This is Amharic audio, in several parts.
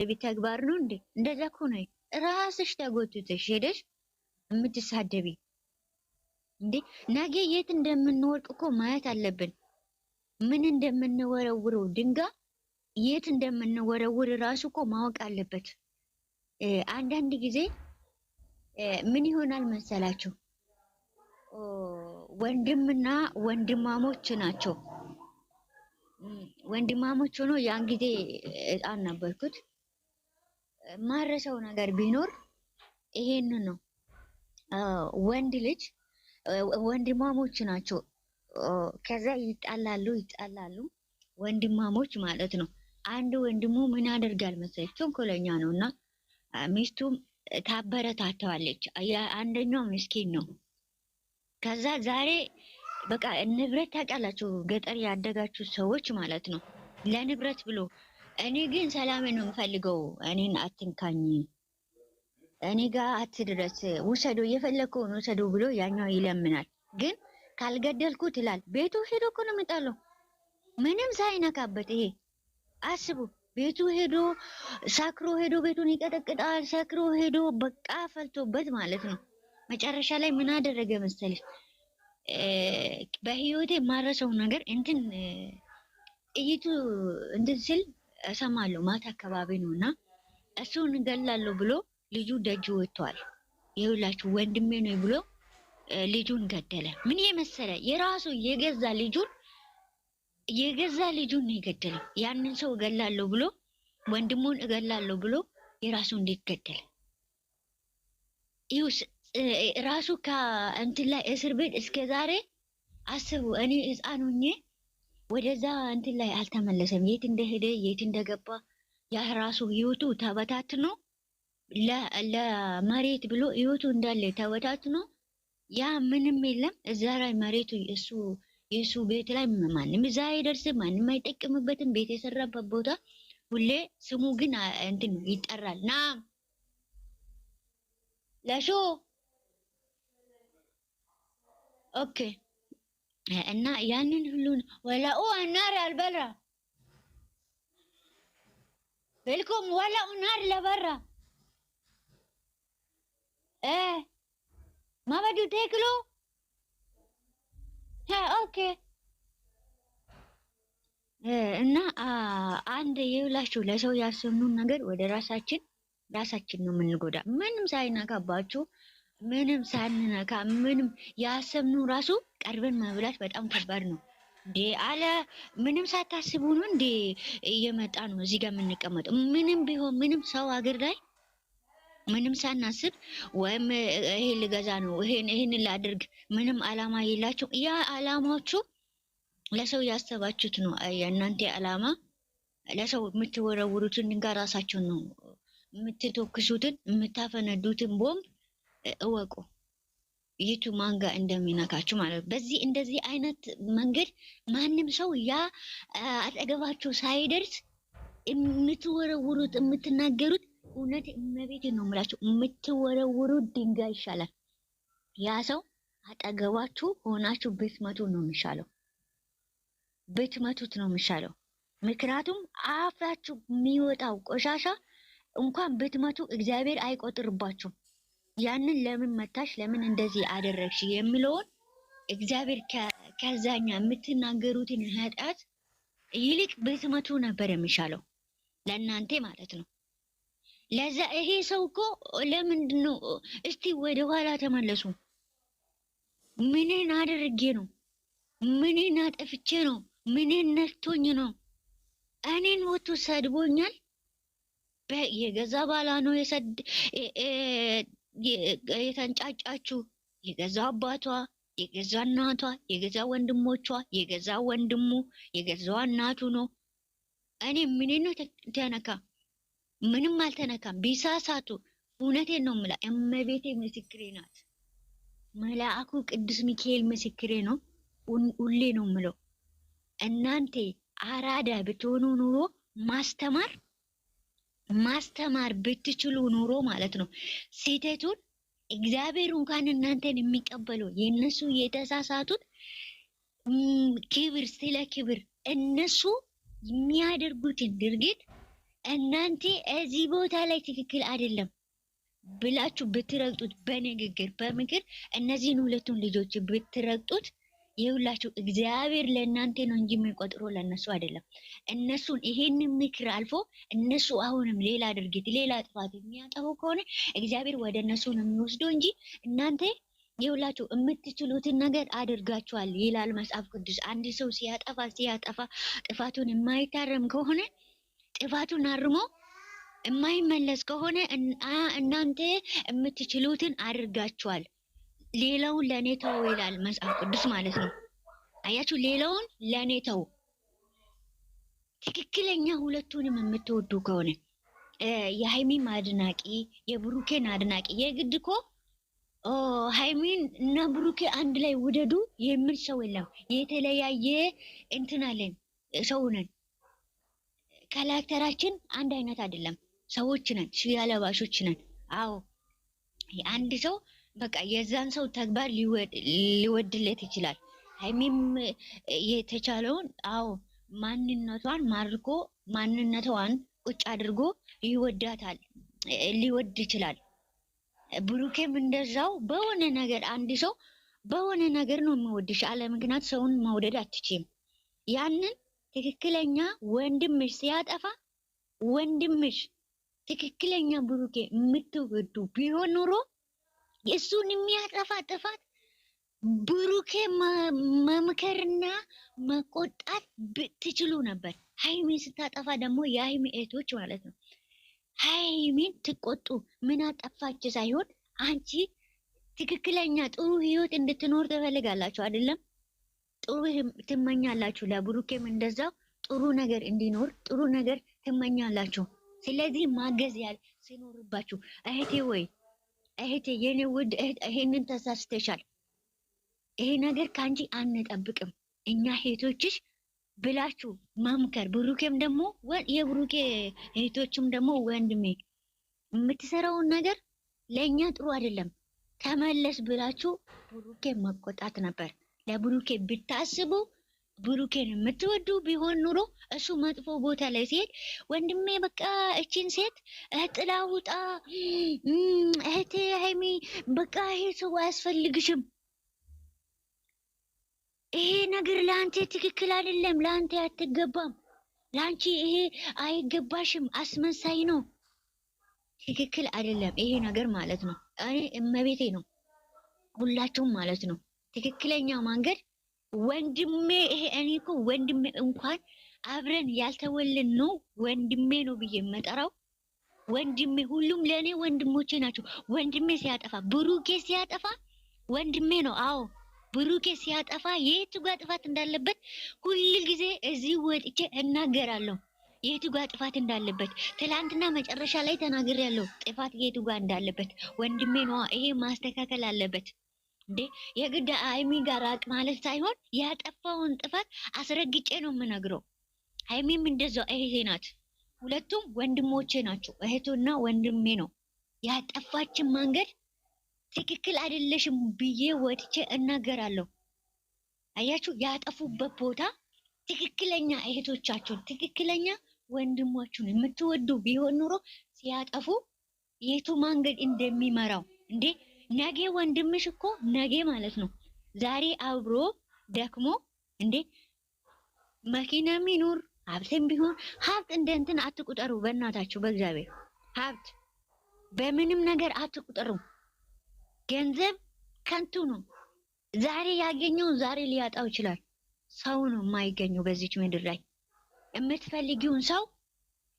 ቤት ተግባር ነው እንዴ? እንደዛ እኮ ነው። ራስሽ ተጎትተሽ ሄደሽ የምትሳደቢ እንዴ? ነገ የት እንደምንወድቅ እኮ ማየት አለብን። ምን እንደምንወረውረው ድንጋይ የት እንደምንወረውር ራሱ እኮ ማወቅ አለበት። አንዳንድ ጊዜ ምን ይሆናል መሰላችሁ? ወንድምና ወንድማሞች ናቸው። ወንድማሞች ሆኖ ያን ጊዜ ሕፃን ነበርኩት። ማረሰው ነገር ቢኖር ይሄን ነው። ወንድ ልጅ ወንድማሞች ናቸው። ከዛ ይጣላሉ ወንድማሞች ማለት ነው። አንድ ወንድሙ ምን ያደርጋል መሰለኝ? ተንኮለኛ ነውና ሚስቱም ታበረታተዋለች። አንደኛው ምስኪን ነው። ከዛ ዛሬ በቃ ንብረት ታውቃላችሁ፣ ገጠር ያደጋችሁ ሰዎች ማለት ነው። ለንብረት ብሎ እኔ ግን ሰላሜን ነው የምፈልገው፣ እኔን አትንካኝ፣ እኔ ጋር አትድረስ፣ ውሰዶ የፈለከውን ውሰዶ ብሎ ያኛው ይለምናል። ግን ካልገደልኩት ይላል። ቤቱ ሄዶ እኮ ነው የሚጣለው ምንም ሳይነካበት። ይሄ አስቡ፣ ቤቱ ሄዶ ሰክሮ ሄዶ ቤቱን ይቀጠቅጣል። ሰክሮ ሄዶ በቃ ፈልቶበት ማለት ነው። መጨረሻ ላይ ምን አደረገ መሰለሽ? በህይወቴ የማረሰው ነገር እንትን ጥይቱ እንትን ሲል እሰማለሁ። ማታ አካባቢ ነውና እሱን እገላለሁ ብሎ ልጁ ደጅ ወጥቷል። ይኸውላችሁ ወንድሜ ነው ብሎ ልጁን ገደለ። ምን የመሰለ የራሱ የገዛ ልጁን ነው የገደለው። ያንን ሰው እገላለሁ ብሎ ወንድሙን እገላለሁ ብሎ የራሱ እንዴት ገደለ? ይሁስ ራሱ ከእንትን ላይ እስር ቤት እስከ ዛሬ አስቡ። እኔ ሕፃን ሆኜ ወደዛ እንትን ላይ አልተመለሰም። የት እንደሄደ የት እንደገባ ያ ራሱ ህይወቱ ተበታትኖ ለመሬት ብሎ ህይወቱ እንዳለ ተበታትኖ ያ ምንም የለም እዛ ላይ መሬቱ የሱ ቤት ላይ ማንም እዛ አይደርስም፣ ማንም አይጠቅምበትም። ቤት የሰራበት ቦታ ሁሌ ስሙ ግን እንትን ይጠራል። ና ለሾ ኦኬ። እና ያንን ሁሉን ወላኡ አናር አልበራ በልኩም ወላኡ ናር ለበራ ማበዱ ተክሎ ኦኬ። እና አንድ ይውላችሁ ለሰው ያሰብኑን ነገር ወደ ራሳችን ነው የምንጎዳ። ምንም ሳይነካባችሁ ምንም ሳንነካ ምንም ያሰብኑ ራሱ ቀርበን መብላት በጣም ከባድ ነው እንዴ! አለ ምንም ሳታስቡ ነው እንዴ እየመጣ ነው እዚህ ጋር የምንቀመጠው። ምንም ቢሆን ምንም ሰው ሀገር ላይ ምንም ሳናስብ ወይም ይሄ ልገዛ ነው ይሄን ላድርግ ምንም አላማ የላችሁ። ያ አላማችሁ ለሰው ያሰባችሁት ነው። የእናንተ አላማ ለሰው የምትወረውሩትን ድንጋይ ራሳችሁን ነው የምትተኩሱትን የምታፈነዱትን ቦምብ እወቁ የቱ ማንጋ እንደሚነካችሁ ማለት ነው። በዚህ እንደዚህ አይነት መንገድ ማንም ሰው ያ አጠገባችሁ ሳይደርስ የምትወረውሩት የምትናገሩት እውነት እመቤቴ ነው የምላችሁ የምትወረውሩት ድንጋይ ይሻላል። ያ ሰው አጠገባችሁ ሆናችሁ ብትመቱት ነው የሚሻለው፣ ብትመቱት ነው የሚሻለው። ምክንያቱም አፋችሁ የሚወጣው ቆሻሻ እንኳን ብትመቱ እግዚአብሔር አይቆጥርባችሁም። ያንን ለምን መታሽ ለምን እንደዚህ አደረግሽ የሚለውን እግዚአብሔር ከዛኛ የምትናገሩትን ኃጢአት ይልቅ ብትመቱ ነበር የሚሻለው ለእናንተ ማለት ነው። ለዛ ይሄ ሰው እኮ ለምንድን ነው እስቲ ወደ ኋላ ተመለሱ። ምንን አድርጌ ነው? ምንን አጠፍቼ ነው? ምንን ነክቶኝ ነው? እኔን ወጥቶ ሰድቦኛል። የገዛ ባላ ነው የተንጫጫችሁ የገዛ አባቷ፣ የገዛ እናቷ፣ የገዛ ወንድሞቿ፣ የገዛ ወንድሙ፣ የገዛ እናቱ ነው። እኔ ምን ነው ተነካ? ምንም አልተነካም። ቢሳሳቱ እውነቴን ነው የምላ እመቤቴ ምስክሬ ናት። መልአኩ ቅዱስ ሚካኤል ምስክሬ ነው። ሁሌ ነው የምለው እናንተ አራዳ ብትሆኑ ኑሮ ማስተማር ብትችሉ ኑሮ ማለት ነው ስህተቱን እግዚአብሔር እንኳን እናንተን የሚቀበለው የነሱ የተሳሳቱት ክብር ስለ ክብር እነሱ የሚያደርጉትን ድርጊት እናንተ እዚህ ቦታ ላይ ትክክል አይደለም ብላችሁ ብትረግጡት በንግግር በምክር እነዚህን ሁለቱን ልጆች ብትረግጡት ይኸውላችሁ እግዚአብሔር ለእናንተ ነው እንጂ የሚቆጥሮ ለእነሱ አይደለም። እነሱን ይሄንን ምክር አልፎ እነሱ አሁንም ሌላ ድርጊት ሌላ ጥፋት የሚያጠፉ ከሆነ እግዚአብሔር ወደ እነሱ ነው የሚወስደው እንጂ እናንተ ይኸውላችሁ የምትችሉትን ነገር አድርጋችኋል ይላል መጽሐፍ ቅዱስ። አንድ ሰው ሲያጠፋ ጥፋቱን የማይታረም ከሆነ ጥፋቱን አርሞ የማይመለስ ከሆነ እናንተ የምትችሉትን አድርጋችኋል፣ ሌላውን ለኔ ተው ይላል መጽሐፍ ቅዱስ ማለት ነው። አያችሁ፣ ሌላውን ለኔ ተው። ትክክለኛ ሁለቱንም የምትወዱ ከሆነ የሃይሚን አድናቂ የብሩኬን አድናቂ የግድ እኮ ሃይሚን እና ብሩኬ አንድ ላይ ውደዱ የሚል ሰው የለም። የተለያየ እንትን አለን፣ ሰው ነን። ካራክተራችን አንድ አይነት አይደለም። ሰዎች ነን፣ ስጋ ለባሾች ነን። አዎ አንድ ሰው በቃ የዛን ሰው ተግባር ሊወድለት ይችላል። ሃይሚም የተቻለውን አዎ ማንነቷን ማርኮ ማንነቷን ቁጭ አድርጎ ይወዳታል፣ ሊወድ ይችላል። ብሩኬም እንደዛው በሆነ ነገር አንድ ሰው በሆነ ነገር ነው የሚወድሽ፣ አለ ምክንያት ሰውን መውደድ አትችይም። ያንን ትክክለኛ ወንድምሽ ሲያጠፋ ወንድምሽ ትክክለኛ ብሩኬ የምትወዱ ቢሆን ኑሮ የእሱን የሚያጠፋ ጥፋት ብሩኬ መምከርና መቆጣት ብትችሉ ነበር። ሃይሚ ስታጠፋ ደግሞ የሃይሚ እህቶች ማለት ነው ሃይሚን ትቆጡ። ምን አጠፋች ሳይሆን አንቺ ትክክለኛ ጥሩ ህይወት እንድትኖር ትፈልጋላችሁ አይደለም? ጥሩ ትመኛላችሁ። ለብሩኬም እንደዛው ጥሩ ነገር እንዲኖር ጥሩ ነገር ትመኛላችሁ። ስለዚህ ማገዝ ያል ሲኖርባችሁ እህቴ ወይ እህቴ የኔ ውድ እህት ይሄንን ተሳስተሻል፣ ይሄ ነገር ካንቺ አንጠብቅም እኛ እህቶችሽ ብላችሁ ማምከር። ብሩኬም ደግሞ የብሩኬ እህቶችም ደግሞ ወንድሜ የምትሰራውን ነገር ለእኛ ጥሩ አይደለም ተመለስ ብላችሁ ብሩኬ መቆጣት ነበር። ለብሩኬ ብታስቡ ብሩኬን የምትወዱ ቢሆን ኑሮ እሱ መጥፎ ቦታ ላይ ሲሄድ ወንድሜ በቃ እቺን ሴት ጥላ ውጣ፣ እህቴ ሃይሚ በቃ ይሄ ሰው አያስፈልግሽም፣ ይሄ ነገር ለአንተ ትክክል አይደለም፣ ለአንተ አትገባም፣ ለአንቺ ይሄ አይገባሽም፣ አስመሳይ ነው፣ ትክክል አይደለም ይሄ ነገር ማለት ነው። እኔ እመቤቴ ነው ሁላችሁም ማለት ነው ትክክለኛው መንገድ ወንድሜ ይሄ እኔ እኮ ወንድሜ እንኳን አብረን ያልተወለን ነው ወንድሜ ነው ብዬ የምጠራው ወንድሜ። ሁሉም ለእኔ ወንድሞቼ ናቸው። ወንድሜ ሲያጠፋ ብሩኬ ሲያጠፋ ወንድሜ ነው። አዎ ብሩኬ ሲያጠፋ የቱ ጋር ጥፋት እንዳለበት ሁሉ ጊዜ እዚህ ወጥቼ እናገራለሁ። የቱ ጋር ጥፋት እንዳለበት ትላንትና መጨረሻ ላይ ተናግሬያለሁ። ጥፋት የቱ ጋር እንዳለበት ወንድሜ ነው። ይሄ ማስተካከል አለበት። እንዴ የግድ ሃይሚ ጋር ራቅ ማለት ሳይሆን ያጠፋውን ጥፋት አስረግጬ ነው የምነግረው። ሃይሚም እንደዛው እህቴ ናት። ሁለቱም ወንድሞቼ ናቸው። እህቱና ወንድሜ ነው። ያጠፋችን መንገድ ትክክል አይደለሽም ብዬ ወጥቼ እናገራለሁ። አያችሁ፣ ያጠፉበት ቦታ ትክክለኛ እህቶቻችሁን ትክክለኛ ወንድሞቻችሁን የምትወዱ ቢሆን ኑሮ ሲያጠፉ የቱ መንገድ እንደሚመራው እንዴ ነገ ወንድምሽ እኮ ነገ ማለት ነው ዛሬ አብሮ ደክሞ እንዴ መኪናም ይኑር ሀብትም ቢሆን ሀብት እንደ እንትን አትቁጠሩ። በእናታችሁ በእግዚአብሔር ሀብት በምንም ነገር አትቁጠሩ። ገንዘብ ከንቱ ነው። ዛሬ ያገኘው ዛሬ ሊያጣው ይችላል። ሰው ነው የማይገኘው በዚች ምድር ላይ። የምትፈልጊውን ሰው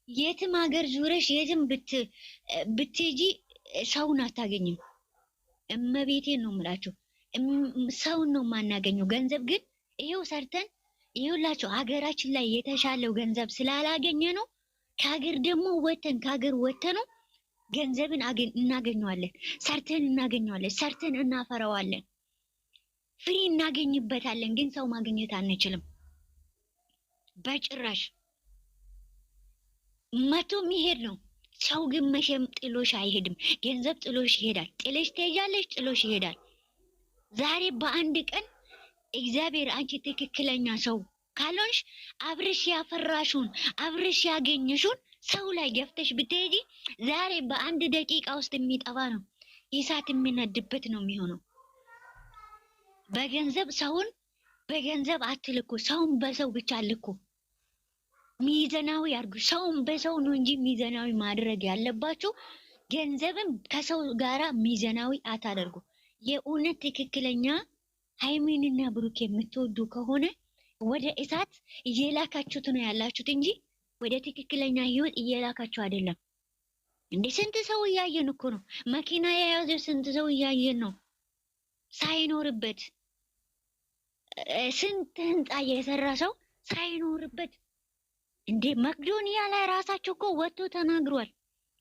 የትም ሀገር ዙረሽ የትም ብትሄጂ ሰውን አታገኝም። እመቤቴን ነው የምላችሁ፣ ሰውን ነው የማናገኘው። ገንዘብ ግን ይሄው ሰርተን ይሄውላችሁ ሀገራችን ላይ የተሻለው ገንዘብ ስላላገኘ ነው። ከሀገር ደግሞ ወተን ከሀገር ወተነው ገንዘብን እናገኘዋለን፣ ሰርተን እናገኘዋለን፣ ሰርተን እናፈራዋለን፣ ፍሪ እናገኝበታለን። ግን ሰው ማግኘት አንችልም በጭራሽ። መቶ የሚሄድ ነው ሰው ግን መቼም ጥሎሽ አይሄድም። ገንዘብ ጥሎሽ ይሄዳል። ጥለሽ ትሄጃለሽ፣ ጥሎሽ ይሄዳል። ዛሬ በአንድ ቀን እግዚአብሔር አንቺ ትክክለኛ ሰው ካልሆንሽ አብርሽ ያፈራሹን አብርሽ ያገኘሹን ሰው ላይ ገፍተሽ ብትሄጂ ዛሬ በአንድ ደቂቃ ውስጥ የሚጠፋ ነው። እሳት የሚነድበት ነው የሚሆነው። በገንዘብ ሰውን በገንዘብ አትልኩ። ሰውን በሰው ብቻ አልኩ። ሚዛናዊ አድርጉ። ሰውን በሰው ነው እንጂ ሚዛናዊ ማድረግ ያለባችሁ። ገንዘብን ከሰው ጋራ ሚዛናዊ አታደርጉ። የእውነት ትክክለኛ ሃይሚንና ብሩክ የምትወዱ ከሆነ ወደ እሳት እየላካችሁት ነው ያላችሁት እንጂ ወደ ትክክለኛ ህይወት እየላካችሁ አይደለም። እንዴ ስንት ሰው እያየን እኮ ነው። መኪና የያዘ ስንት ሰው እያየን ነው ሳይኖርበት። ስንት ህንፃ የሰራ ሰው ሳይኖርበት። እንዴ መቅዶኒያ ላይ ራሳቸው እኮ ወጥቶ ተናግሯል።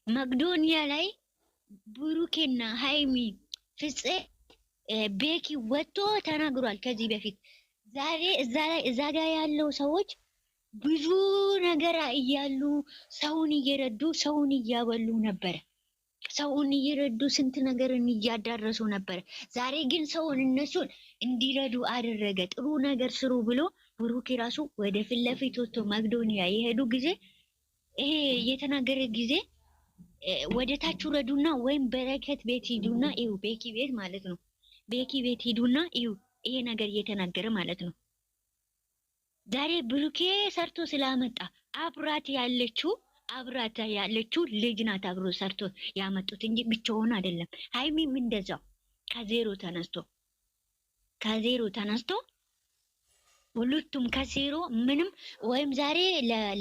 መቅዶኒያ ላይ ብሩኬና ሃይሚ ፍፄ ቤኪ ወጥቶ ተናግሯል ከዚህ በፊት። ዛሬ እዛ ጋር ያለው ሰዎች ብዙ ነገር እያሉ ሰውን እየረዱ ሰውን እያበሉ ነበር። ሰውን እየረዱ ስንት ነገርን እያዳረሱ ነበር። ዛሬ ግን ሰውን እነሱን እንዲረዱ አደረገ። ጥሩ ነገር ስሩ ብሎ ብሩኬ ራሱ ወደ ፊት ለፊት ወጥቶ መቅዶኒያ የሄዱ ጊዜ ይሄ የተናገረ ጊዜ ወደ ታች ረዱና ወይም በረከት ቤት ሂዱና እዩ። ቤኪ ቤት ማለት ነው። ቤኪ ቤት ሂዱና እዩ። ይሄ ነገር እየተናገረ ማለት ነው። ዛሬ ብሩኬ ሰርቶ ስላመጣ አብራት ያለችው ልጅ ናት አብሮ ሰርቶ ያመጡት እንጂ ብቻውን አይደለም። ሃይሚም እንደዛው ከዜሮ ተነስቶ ሁለቱም ከዜሮ ምንም ወይም ዛሬ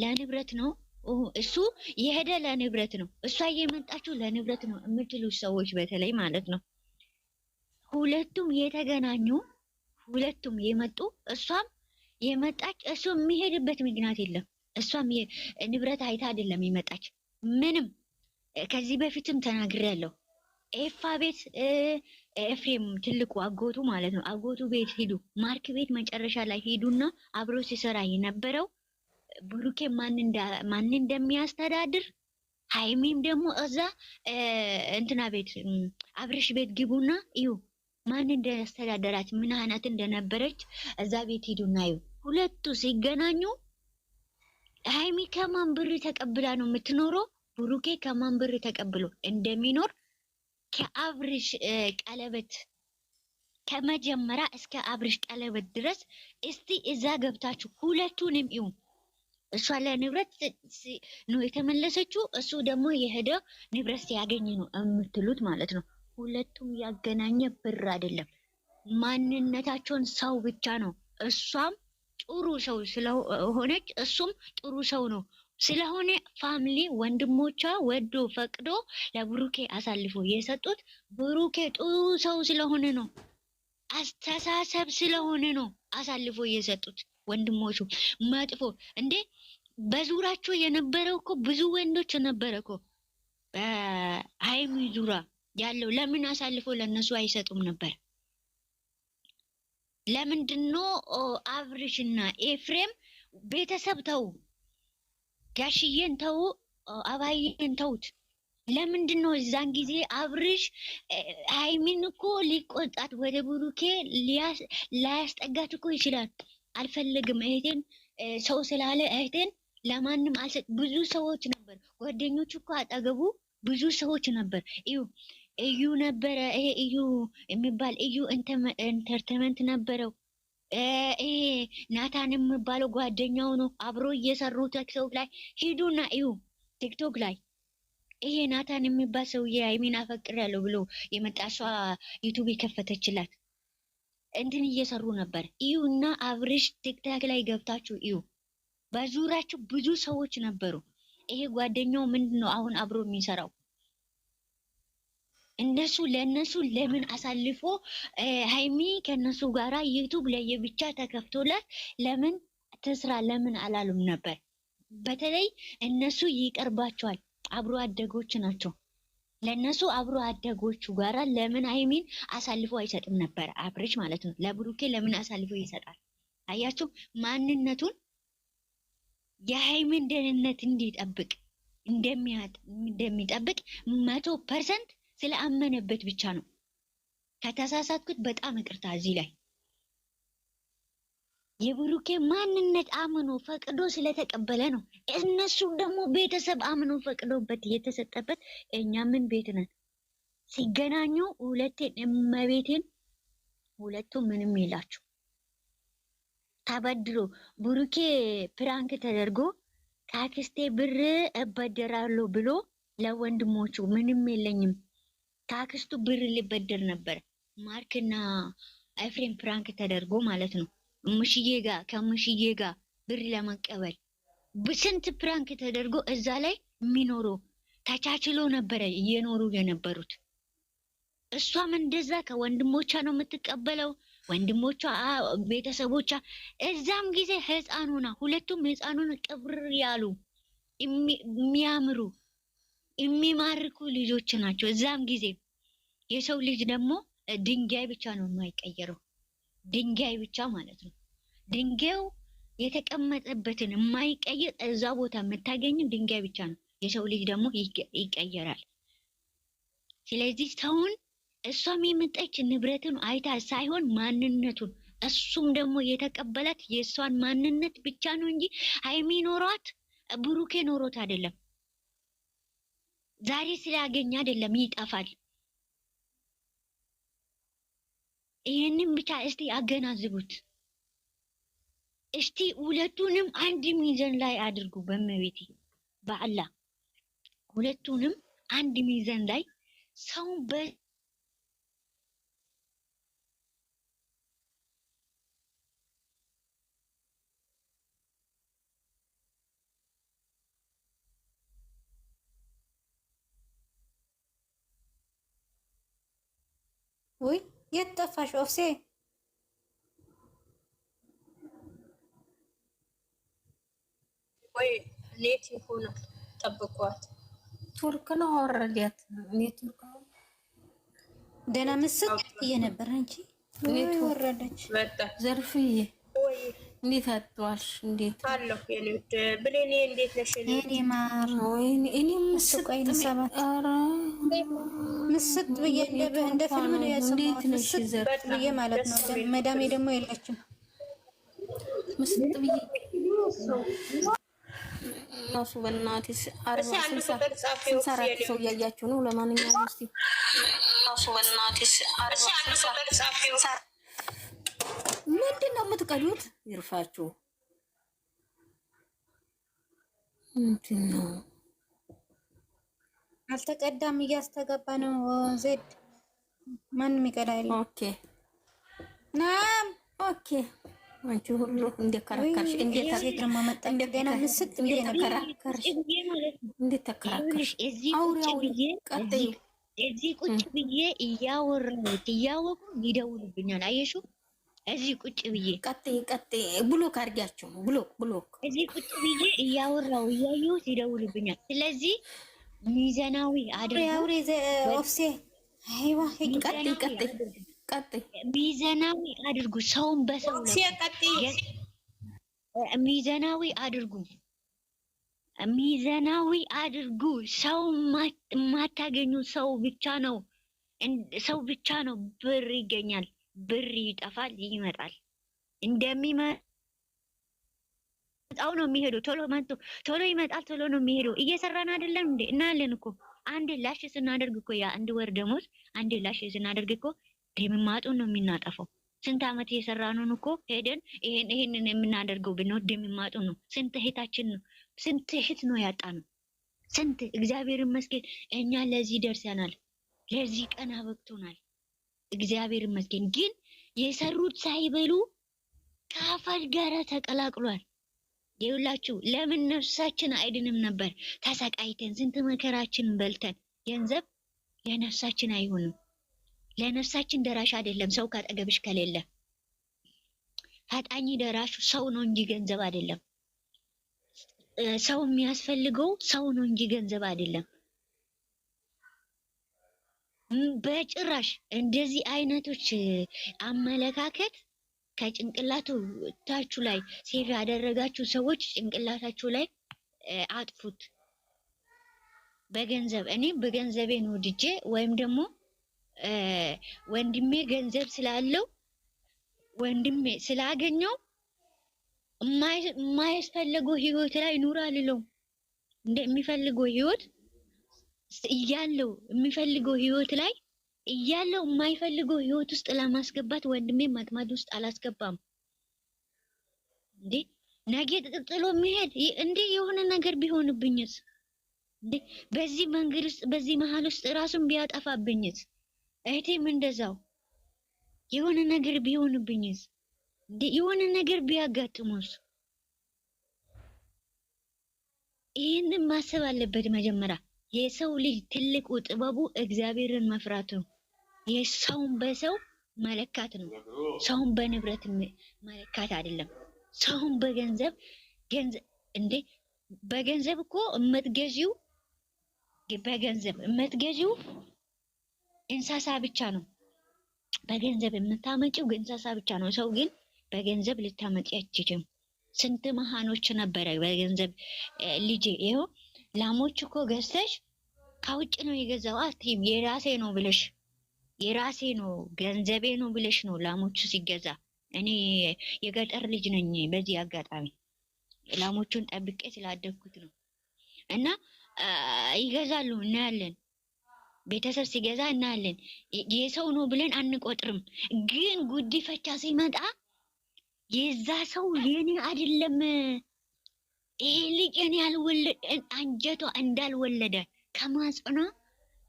ለንብረት ነው እሱ የሄደ ለንብረት ነው፣ እሷ እየመጣችው ለንብረት ነው የምትሉ ሰዎች በተለይ ማለት ነው። ሁለቱም የተገናኙ ሁለቱም የመጡ እሷም የመጣች እሱ የሚሄድበት ምክንያት የለም። እሷም ንብረት አይታ አይደለም የመጣች ምንም። ከዚህ በፊትም ተናግሬያለሁ። ኤፋ ቤት ኤፍሬም ትልቁ አጎቱ ማለት ነው። አጎቱ ቤት ሂዱ፣ ማርክ ቤት መጨረሻ ላይ ሂዱና አብሮ ሲሰራ የነበረው ብሩኬ ማን እንደሚያስተዳድር ሃይሚም ደግሞ እዛ እንትና ቤት አብርሽ ቤት ግቡና እዩ ማን እንደያስተዳደራት ምን አይነት እንደነበረች እዛ ቤት ሂዱና እዩ። ሁለቱ ሲገናኙ ሃይሚ ከማን ብር ተቀብላ ነው የምትኖረው? ብሩኬ ከማን ብር ተቀብሎ እንደሚኖር ከአብርሽ ቀለበት ከመጀመሪያ እስከ አብርሽ ቀለበት ድረስ እስቲ እዛ ገብታችሁ ሁለቱንም እዩ። እሷ ለንብረት ነው የተመለሰችው፣ እሱ ደግሞ የሄደው ንብረት ሲያገኝ ነው የምትሉት ማለት ነው። ሁለቱም ያገናኘ ብር አይደለም፣ ማንነታቸውን ሰው ብቻ ነው። እሷም ጥሩ ሰው ስለሆነች እሱም ጥሩ ሰው ነው ስለሆነ ፋሚሊ ወንድሞቿ ወዶ ፈቅዶ ለብሩኬ አሳልፎ የሰጡት ብሩኬ ጥሩ ሰው ስለሆነ ነው። አስተሳሰብ ስለሆነ ነው አሳልፎ የሰጡት። ወንድሞቹ መጥፎ እንዴ በዙራቸው የነበረው እኮ ብዙ ወንዶች ነበረ እኮ በሃይሚ ዙራ ያለው። ለምን አሳልፎ ለነሱ አይሰጡም ነበር? ለምንድነው አብርሽና ኤፍሬም ቤተሰብ ተው፣ ጋሽዬን ተው፣ አባዬን ተውት። ለምንድነው እዛን ጊዜ አብርሽ ሃይሚን እኮ ሊቆጣት ወደ ብሩኬ ላያስጠጋት እኮ ይችላል። አልፈልግም እህቴን ሰው ስላለ እህቴን ለማንም አልሰጥ። ብዙ ሰዎች ነበር፣ ጓደኞቹ እኮ አጠገቡ ብዙ ሰዎች ነበር። እዩ ነበረ። ይሄ እዩ የሚባል እዩ ኢንተርቴንመንት ነበረው። ይሄ ናታን የሚባለው ጓደኛው ነው። አብሮ እየሰሩ ቲክቶክ ላይ ሂዱና እዩ። ቲክቶክ ላይ ይሄ ናታን የሚባል ሰውዬ ሃይሚን አፈቅራለሁ ብሎ የመጣሷ ዩቲዩብ የከፈተችላት እንትን እየሰሩ ነበር። እዩ እና አብርሽ ቲክታክ ላይ ገብታችሁ እዩ። በዙሪያችሁ ብዙ ሰዎች ነበሩ። ይሄ ጓደኛው ምንድነው አሁን አብሮ የሚሰራው? እነሱ ለነሱ ለምን አሳልፎ ሃይሚ ከነሱ ጋራ ዩቲዩብ ለየብቻ ተከፍቶላት ለምን ትስራ ለምን አላሉም ነበር? በተለይ እነሱ ይቀርባቸዋል፣ አብሮ አደጎች ናቸው። ለነሱ አብሮ አደጎቹ ጋራ ለምን ሃይሚን አሳልፎ አይሰጥም ነበር? አብርሽ ማለት ነው። ለብሩኬ ለምን አሳልፎ ይሰጣል? አያችሁ፣ ማንነቱን የሃይሚን ደህንነት እንዲጠብቅ እንደሚጠብቅ 100% ስለአመነበት ብቻ ነው። ከተሳሳትኩት በጣም ይቅርታ። እዚህ ላይ የብሩኬ ማንነት አምኖ ፈቅዶ ስለተቀበለ ነው። እነሱ ደግሞ ቤተሰብ አምኖ ፈቅዶበት የተሰጠበት። እኛ ምን ቤት ነን? ሲገናኙ ሁለቴን እመቤቴን ሁለቱም ምንም ይላችሁ ተበድሮ ብሩኬ ፕራንክ ተደርጎ ከአክስቴ ብር እበደራለሁ ብሎ ለወንድሞቹ ምንም የለኝም ከአክስቱ ብር ሊበደር ነበር። ማርክና ኤፍሬም ፕራንክ ተደርጎ ማለት ነው። ሙሽዬ ጋር ከሙሽዬ ጋር ብር ለመቀበል ስንት ፕራንክ ተደርጎ እዛ ላይ የሚኖሩ ተቻችሎ ነበረ እየኖሩ የነበሩት። እሷም እንደዛ ከወንድሞቿ ነው የምትቀበለው። ወንድሞቿ ቤተሰቦቿ እዛም ጊዜ ህፃኑና ሁለቱም ህፃኑን ቅብር ያሉ የሚያምሩ የሚማርኩ ልጆች ናቸው። እዛም ጊዜ የሰው ልጅ ደግሞ ድንጋይ ብቻ ነው የማይቀየረው፣ ድንጋይ ብቻ ማለት ነው። ድንጋዩ የተቀመጠበትን የማይቀየር እዛ ቦታ የምታገኘው ድንጋይ ብቻ ነው። የሰው ልጅ ደግሞ ይቀየራል። ስለዚህ ሰውን እሷም የመጣች ንብረትን አይታ ሳይሆን ማንነቱን፣ እሱም ደግሞ የተቀበላት የእሷን ማንነት ብቻ ነው እንጂ ሀይሚ ኖሯት ብሩኬ ኖሮት አይደለም። ዛሬ ስላገኘ አይደለም ይጠፋል። ይህንን ብቻ እስቲ አገናዝቡት። እስቲ ሁለቱንም አንድ ሚዛን ላይ አድርጉ። በመቤቴ በአላህ ሁለቱንም አንድ ሚዛን ላይ ሰው ወይ የት ጠፋሽ ኦፍሴ? ወይ ሌት ይሆነ ጠብቋት። ቱርክ ነው አወረዳት። ኔትወርክ ነው ደህና ምስል እየነበረ እንጂ ኔት ወረደች። ዘርፍዬ እንዴት አጥቷልሽ? እንዴት አለሁ የኔት ብሌኔ እንዴት ነሽ? እኔ ማር ወይኔ እኔ ምስጥ ቆይን ሰባት ምስጥ ብዬ እንደ ፊልም ነው ያሰማሁት። ምስጥ ብዬ ማለት ነው። መዳሜ ደግሞ የለችም። ምስጥ ብዬ እሱ በእናትሽ 40 ሰው እያያችሁ ነው። ለማንኛውም እስቲ እሱ በእናትሽ 40 ምንድን ነው የምትቀዱት? ይርፋችሁ። ምንድን ነው አልተቀዳም፣ እያስተገባ ነው። ዜድ ማንም ይቀዳ የለም። ኦኬ ናም ኦኬ። አንቺ ሁሉ እንደከራከርሽ እንደገና ምስጥ ብዬ ተከራከርሽ። እንዴት ተከራከርሽ? እዚህ ቁጭ ብዬ እያወቁ ይደውልብኛል። አየሽው? እዚህ ቁጭ ብዬ ቀጥይ ብሎክ አድርጊያቸው። ብሎክ እዚህ ቁጭ ብዬ እያወራው እያየሁት ይደውልብኛል። ስለዚህ ሚዛናዊ አውሬ ኦፍሴ አይዋ ቀጥይ ሚዛናዊ አድርጉ። ሰውን በሰው ሚዛናዊ አድርጉ። ሚዛናዊ አድርጉ። ሰው የማታገኙ ሰው ብቻ ነው ብር ይገኛል። ብር ይጠፋል፣ ይመጣል። እንደሚመጣው ነው የሚሄደው። ቶሎ ይመጣል፣ ቶሎ ነው የሚሄደው። እየሰራን አይደለም እንዴ? እናያለን እኮ አንድ ላሽ ስናደርግ እኮ ያ አንድ ወር ደሞዝ አንድ ላሽ ስናደርግ እኮ ደምማጡን ነው የምናጠፈው። ስንት ዓመት የሰራነውን እኮ ሄደን ይሄንን የምናደርገው ብንወድ ደምማጡ ነው። ስንት እህት ነው ያጣነው። ስንት እግዚአብሔር ይመስገን እኛ ለዚህ ደርሰናል። ለዚህ ቀን አበቅቶናል። እግዚአብሔር ይመስገን። ግን የሰሩት ሳይበሉ ከአፈር ጋር ተቀላቅሏል። ይኸውላችሁ ለምን ነፍሳችን አይድንም ነበር? ተሰቃይተን ስንት መከራችን በልተን ገንዘብ ለነፍሳችን አይሆንም። ለነፍሳችን ደራሽ አይደለም ሰው ካጠገብሽ ከሌለ። ፈጣኝ ደራሹ ሰው ነው እንጂ ገንዘብ አይደለም። ሰው የሚያስፈልገው ሰው ነው እንጂ ገንዘብ አይደለም። በጭራሽ እንደዚህ አይነቶች አመለካከት ከጭንቅላታችሁ ላይ ሴቭ ያደረጋችሁ ሰዎች ጭንቅላታችሁ ላይ አጥፉት። በገንዘብ እኔ በገንዘቤን ወድጄ ወይም ደግሞ ወንድሜ ገንዘብ ስላለው ወንድሜ ስላገኘው የማያስፈልገው ህይወት ላይ ኑር አልለውም። እንደ የሚፈልገው ህይወት እያለው የሚፈልገው ህይወት ላይ እያለው የማይፈልገው ህይወት ውስጥ ለማስገባት ወንድሜ ማጥማድ ውስጥ አላስገባም። እንዴ ነገ ጥሎ መሄድ እንዴ የሆነ ነገር ቢሆንብኝስ? እንዴ በዚህ መንገድ ውስጥ በዚህ መሃል ውስጥ ራሱን ቢያጠፋብኝስ? እህቴም እንደዛው የሆነ ነገር ቢሆንብኝስ? እንዴ የሆነ ነገር ቢያጋጥሙስ? ይህንን ማሰብ አለበት መጀመሪያ። የሰው ልጅ ትልቁ ጥበቡ እግዚአብሔርን መፍራት ነው። የሰውን በሰው መለካት ነው። ሰውን በንብረት መለካት አይደለም። ሰውን በገንዘብ እንዴ በገንዘብ እኮ የምትገዢው እንስሳ ብቻ ነው። በገንዘብ የምታመጪው እንስሳ ብቻ ነው። ሰው ግን በገንዘብ ልታመጪ አትችልም። ስንት መሃኖች ነበረ በገንዘብ ልጄ። ይኸው ላሞች እኮ ገዝተሽ ከውጭ ነው የገዛው አትይም። የራሴ ነው ገንዘቤ ነው ብለሽ ነው ላሞቹ ሲገዛ። እኔ የገጠር ልጅ ነኝ። በዚህ አጋጣሚ ላሞቹን ጠብቄ ስላደግኩት ነው። እና ይገዛሉ፣ እናያለን። ቤተሰብ ሲገዛ እናያለን። የሰው ነው ብለን አንቆጥርም። ግን ጉዲፈቻ ሲመጣ የዛ ሰው የኔ አይደለም፣ ይሄ ልጅ እኔ አንጀቷ እንዳልወለደ ከማጽኗ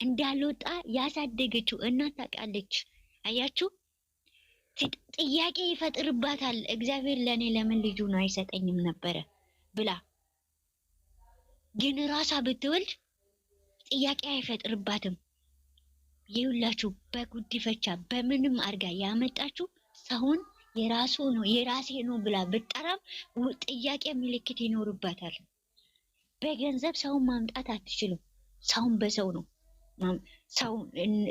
እንዳልወጣ ያሳደገችው እናት ታውቃለች። አያችሁ፣ ጥያቄ ይፈጥርባታል። እግዚአብሔር ለኔ ለምን ልጁን አይሰጠኝም ነበረ ብላ። ግን ራሷ ብትወልድ ጥያቄ አይፈጥርባትም። ይኸውላችሁ በጉዲፈቻ በምንም አድርጋ ያመጣችሁ ሰውን የራሱ ነው የራሴ ነው ብላ ብጠራም ጥያቄ ምልክት ይኖርባታል። በገንዘብ ሰውን ማምጣት አትችሉም። ሰውን በሰው ነው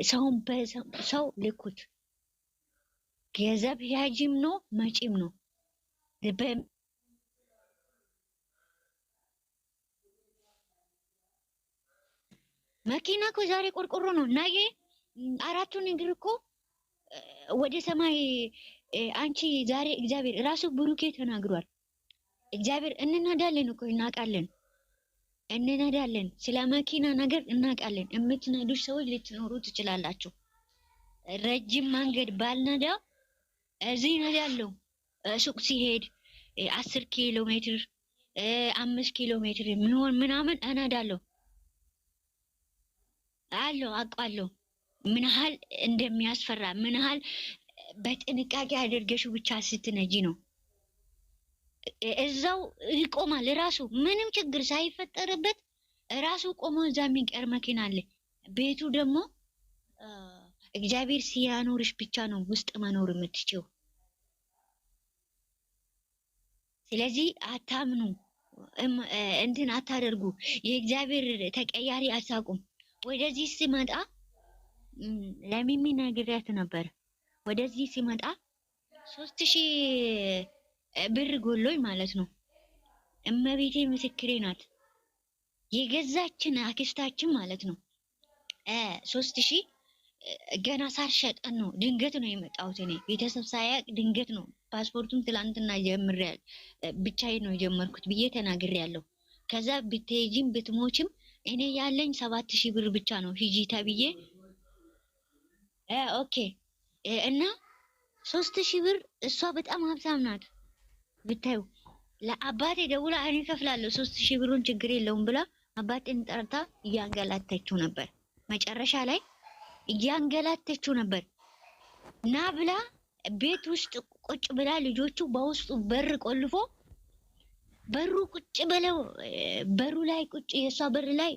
ሰውን በሰው ልኩት። ገንዘብ ያጂም ነው መጪም ነው። መኪና እኮ ዛሬ ቆርቆሮ ነው፣ ነገ አራቱን እግር እኮ ወደ ሰማይ። አንቺ ዛሬ እግዚአብሔር ራሱ ብሩኬ ተናግሯል። እግዚአብሔር እንነዳለን እኮ እናውቃለን፣ እንነዳለን። ስለ መኪና ነገር እናውቃለን። የምትነዱ ሰዎች ልትኖሩ ትችላላችሁ። ረጅም መንገድ ባልነዳ እዚህ ነዳለሁ። ሱቅ ሲሄድ 10 ኪሎ ሜትር 5 ኪሎ ሜትር የሚሆን ምናምን እነዳለሁ አለው። አውቃለሁ ምን ያህል እንደሚያስፈራ፣ ምን ያህል በጥንቃቄ አድርገሽው ብቻ ስትነጂ ነው። እዛው ይቆማል ራሱ ምንም ችግር ሳይፈጠርበት ራሱ ቆሞ እዛ የሚቀር መኪና አለ። ቤቱ ደግሞ እግዚአብሔር ሲያኖርሽ ብቻ ነው ውስጥ መኖር የምትችው። ስለዚህ አታምኑ፣ እንትን አታደርጉ። የእግዚአብሔር ተቀያሪ አታውቁም። ወደዚህ ሲመጣ ለሚሚ ነግሬያት ነበር። ወደዚህ ሲመጣ 3000 ብር ጎሎኝ ማለት ነው። እመቤቴ ምስክሬ ናት። የገዛችን አክስታችን ማለት ነው 3000 ገና ሳልሸጠን ነው። ድንገት ነው የመጣሁት እኔ ቤተሰብ ሳያቅ ድንገት ነው። ፓስፖርቱን ትላንትና ጀምሬያለሁ፣ ብቻዬን ነው የጀመርኩት ብዬ ተናግሬያለሁ። ከዛ ብትሄጂም ብትሞችም እኔ ያለኝ 7000 ብር ብቻ ነው ሂጂ ተብዬ ኦኬ። እና 3000 ብር እሷ በጣም ሀብታም ናት ብታዩ። ለአባቴ ደውላ እኔ እከፍላለሁ 3000 ብሩን ችግር የለውም ብላ አባቴን ጠርታ እያንገላተችው ነበር። መጨረሻ ላይ እያንገላተችው ነበር። ና ብላ ቤት ውስጥ ቁጭ ብላ ልጆቹ በውስጡ በር ቆልፎ በሩ ቁጭ ብለው በሩ ላይ ቁጭ የእሷ በር ላይ